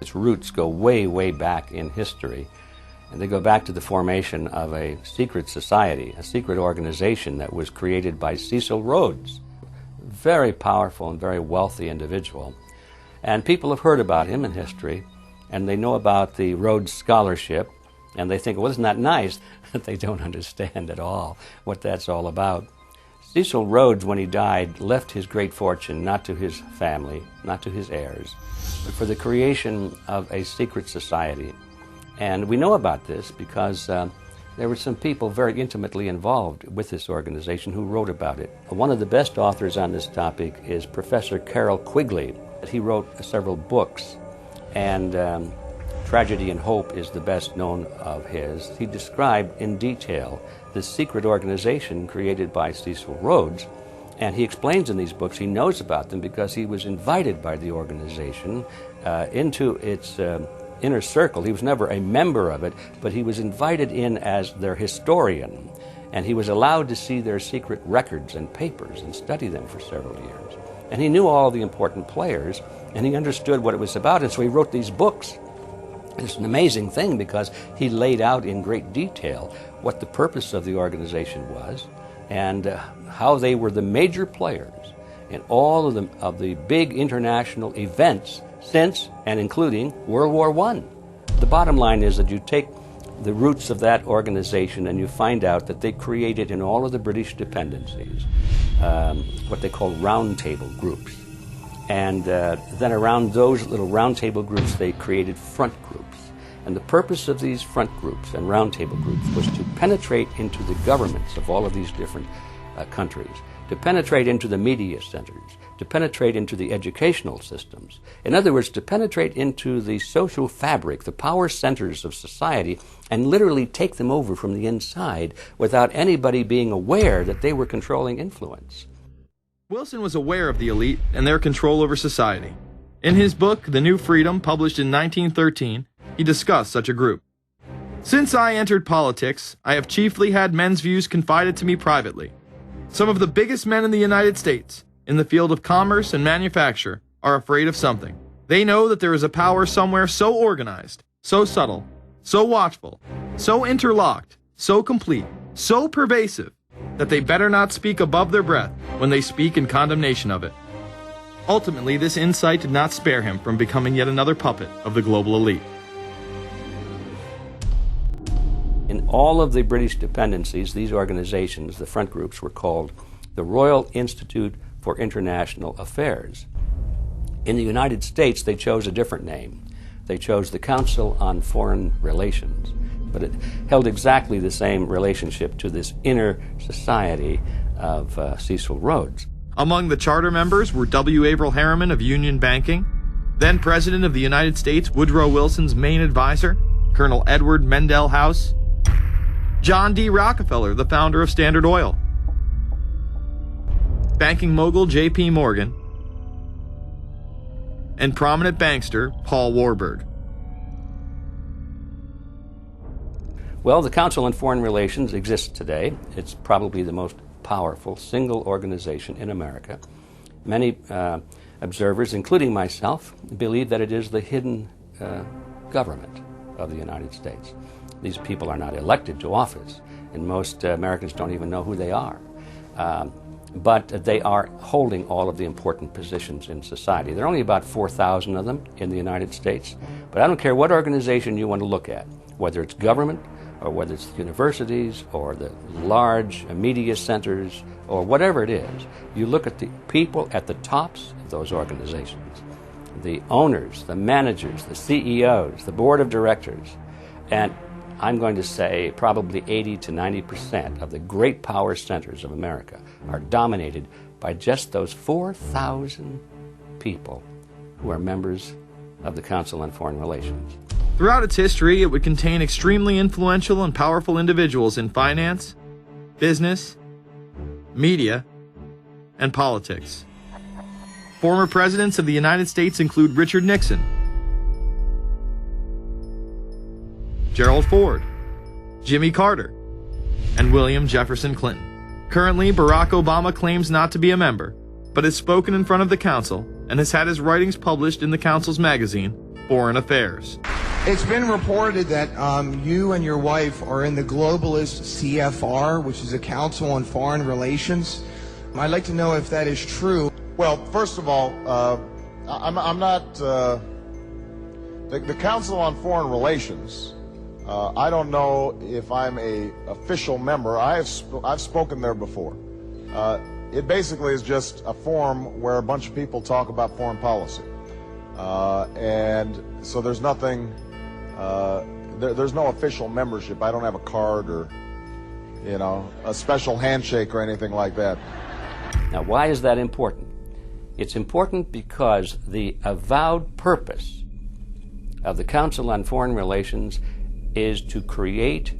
Its roots go way, way back in history, and they go back to the formation of a secret society, a secret organization that was created by Cecil Rhodes, a very powerful and very wealthy individual. And people have heard about him in history, and they know about the Rhodes Scholarship, and they think, well, isn't that nice? They don't understand at all what that's all about. Cecil Rhodes, when he died, left his great fortune not to his family, not to his heirs, but for the creation of a secret society. And we know about this because there were some people very intimately involved with this organization who wrote about it. One of the best authors on this topic is Professor Carroll Quigley. He wrote several books, and Tragedy and Hope is the best known of his. He described in detail this secret organization created by Cecil Rhodes, and he explains in these books he knows about them because he was invited by the organization into its inner circle. He was never a member of it, but he was invited in as their historian, and he was allowed to see their secret records and papers and study them for several years. And he knew all the important players, and he understood what it was about, and so he wrote these books. It's an amazing thing because he laid out in great detail what the purpose of the organization was and how they were the major players in all of the big international events since and including World War I. The bottom line is that you take the roots of that organization and you find out that they created in all of the British dependencies what they call roundtable groups. And then around those little roundtable groups, they created front groups. And the purpose of these front groups and roundtable groups was to penetrate into the governments of all of these different countries, to penetrate into the media centers, to penetrate into the educational systems. In other words, to penetrate into the social fabric, the power centers of society, and literally take them over from the inside without anybody being aware that they were controlling influence. Wilson was aware of the elite and their control over society. In his book, The New Freedom, published in 1913, he discussed such a group. Since I entered politics, I have chiefly had men's views confided to me privately. Some of the biggest men in the United States, in the field of commerce and manufacture, are afraid of something. They know that there is a power somewhere so organized, so subtle, so watchful, so interlocked, so complete, so pervasive, that they better not speak above their breath when they speak in condemnation of it. Ultimately, this insight did not spare him from becoming yet another puppet of the global elite. In all of the British dependencies, these organizations, the front groups, were called the Royal Institute for International Affairs. In the United States, they chose a different name. They chose the Council on Foreign Relations, but it held exactly the same relationship to this inner society of Cecil Rhodes. Among the charter members were W. Averell Harriman of Union Banking, then President of the United States Woodrow Wilson's main advisor, Colonel Edward Mendell House, John D. Rockefeller, the founder of Standard Oil, banking mogul J.P. Morgan, and prominent bankster Paul Warburg. Well, the Council on Foreign Relations exists today. It's probably the most powerful single organization in America. Many observers, including myself, believe that it is the hidden government of the United States. These people are not elected to office, and most Americans don't even know who they are. But they are holding all of the important positions in society. There are only about 4,000 of them in the United States, but I don't care what organization you want to look at, whether it's government, or whether it's universities, or the large media centers, or whatever it is. You look at the people at the tops of those organizations, the owners, the managers, the CEOs, the board of directors, and I'm going to say probably 80 to 90% of the great power centers of America are dominated by just those 4,000 people who are members of the Council on Foreign Relations. Throughout its history, it would contain extremely influential and powerful individuals in finance, business, media, and politics. Former presidents of the United States include Richard Nixon, Gerald Ford, Jimmy Carter, and William Jefferson Clinton. Currently, Barack Obama claims not to be a member, but has spoken in front of the Council and has had his writings published in the Council's magazine, foreign affairs. It's been reported that you and your wife are in the globalist CFR, which is a Council on Foreign Relations. I'd like to know if that is true. Well, first of all, I'm not the Council on Foreign Relations. I don't know if I'm a official member. I've spoken there before. It basically is just a forum where a bunch of people talk about foreign policy, and so there's nothing. There's no official membership. I don't have a card or, a special handshake or anything like that. Now, why is that important? It's important because the avowed purpose of the Council on Foreign Relations is to create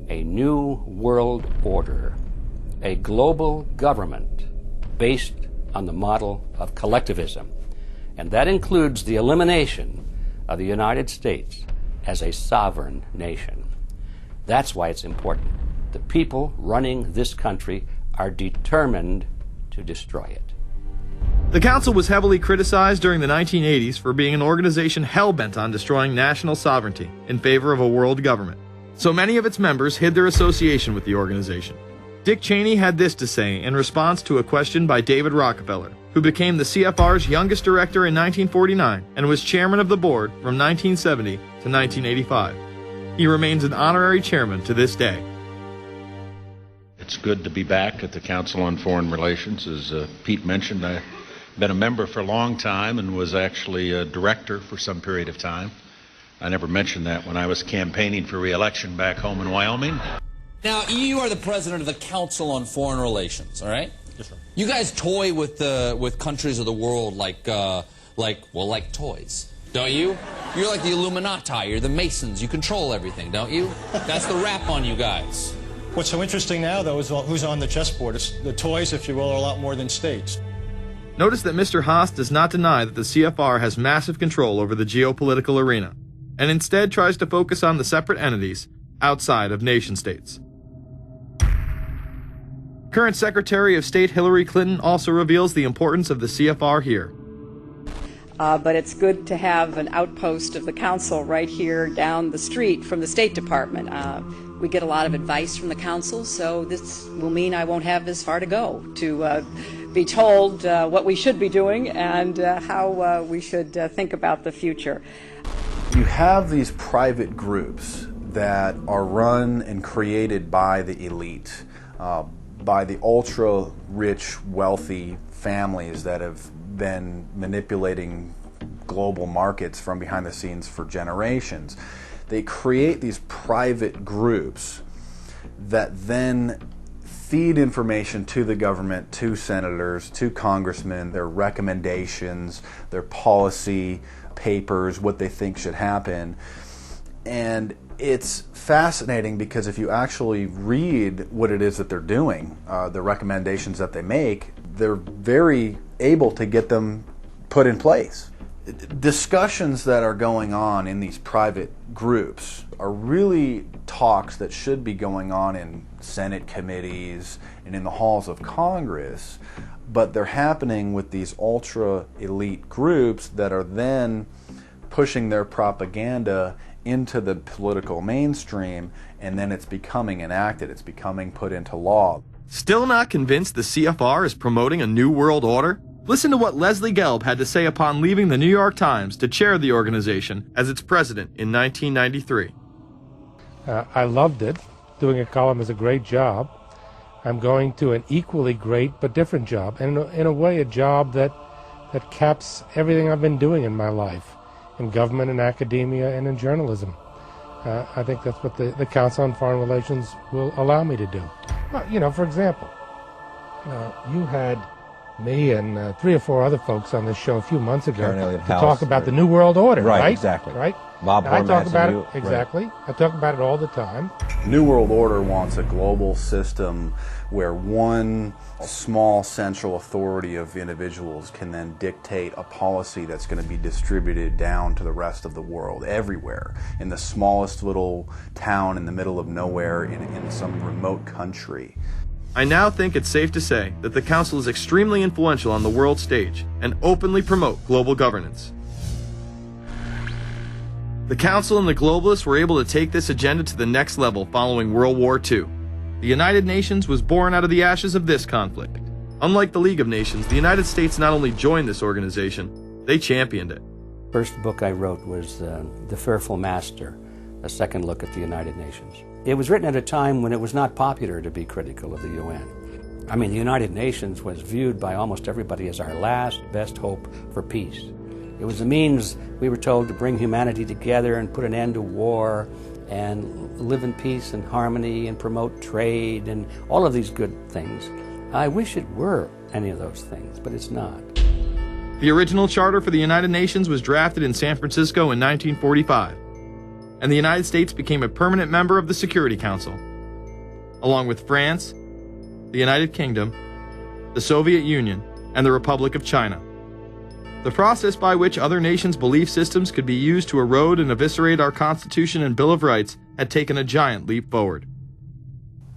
a new world order, a global government based on the model of collectivism. And that includes the elimination of the United States as a sovereign nation. That's why it's important. The people running this country are determined to destroy it. The council was heavily criticized during the 1980s for being an organization hell-bent on destroying national sovereignty in favor of a world government. So many of its members hid their association with the organization. Dick Cheney had this to say in response to a question by David Rockefeller, who became the CFR's youngest director in 1949 and was chairman of the board from 1970 to 1985. He remains an honorary chairman to this day. It's good to be back at the Council on Foreign Relations. As Pete mentioned, I've been a member for a long time and was actually a director for some period of time. I never mentioned that when I was campaigning for re-election back home in Wyoming. Now, you are the president of the Council on Foreign Relations, all right? Yes, sir. You guys toy with countries of the world like toys, don't you? You're like the Illuminati, you're the Masons, you control everything, don't you? That's the rap on you guys. What's so interesting now, though, is who's on the chessboard. It's the toys, if you will, are a lot more than states. Notice that Mr. Haas does not deny that the CFR has massive control over the geopolitical arena, and instead tries to focus on the separate entities outside of nation-states. Current Secretary of State Hillary Clinton also reveals the importance of the CFR here. But it's good to have an outpost of the council right here down the street from the State Department. We get a lot of advice from the council, so this will mean I won't have as far to go to be told what we should be doing and how we should think about the future. You have these private groups that are run and created by the elite, by the ultra-rich, wealthy families that have been manipulating global markets from behind the scenes for generations. They create these private groups that then feed information to the government, to senators, to congressmen, their recommendations, their policy papers, what they think should happen. And it's fascinating because if you actually read what it is that they're doing, the recommendations that they make, they're very able to get them put in place. Discussions that are going on in these private groups are really talks that should be going on in Senate committees and in the halls of Congress, but they're happening with these ultra-elite groups that are then pushing their propaganda into the political mainstream, and then it's becoming enacted, it's becoming put into law. Still not convinced the CFR is promoting a new world order? Listen to what Leslie Gelb had to say upon leaving the New York Times to chair the organization as its president in 1993. I loved it. Doing a column is a great job. I'm going to an equally great but different job, and in a way a job that caps everything I've been doing in my life, in government, in academia, and in journalism. I think that's what the Council on Foreign Relations will allow me to do. Well, for example, you had me and 3 or 4 other folks on this show a few months ago to talk about the New World Order, right? Exactly. Right? Bob I talk about you, it, exactly. Right. I talk about it all the time. New World Order wants a global system where one small central authority of individuals can then dictate a policy that's going to be distributed down to the rest of the world, everywhere, in the smallest little town in the middle of nowhere in some remote country. I now think it's safe to say that the Council is extremely influential on the world stage and openly promote global governance. The Council and the globalists were able to take this agenda to the next level following World War II. The United Nations was born out of the ashes of this conflict. Unlike the League of Nations, the United States not only joined this organization, they championed it. First book I wrote was The Fearful Master, a second look at the United Nations. It was written at a time when it was not popular to be critical of the UN. I mean, the United Nations was viewed by almost everybody as our last best hope for peace. It was a means, we were told, to bring humanity together and put an end to war and live in peace and harmony and promote trade and all of these good things. I wish it were any of those things, but it's not. The original charter for the United Nations was drafted in San Francisco in 1945, and the United States became a permanent member of the Security Council, along with France, the United Kingdom, the Soviet Union, and the Republic of China. The process by which other nations' belief systems could be used to erode and eviscerate our Constitution and Bill of Rights had taken a giant leap forward.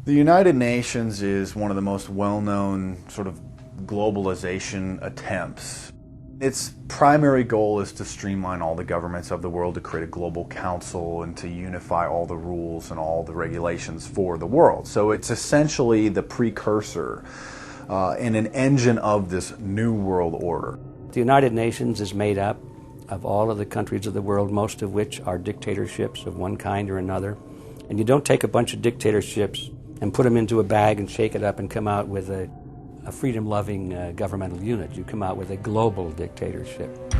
The United Nations is one of the most well-known sort of globalization attempts. Its primary goal is to streamline all the governments of the world, to create a global council and to unify all the rules and all the regulations for the world. So it's essentially the precursor and an engine of this new world order. The United Nations is made up of all of the countries of the world, most of which are dictatorships of one kind or another. And you don't take a bunch of dictatorships and put them into a bag and shake it up and come out with a freedom-loving governmental unit. You come out with a global dictatorship.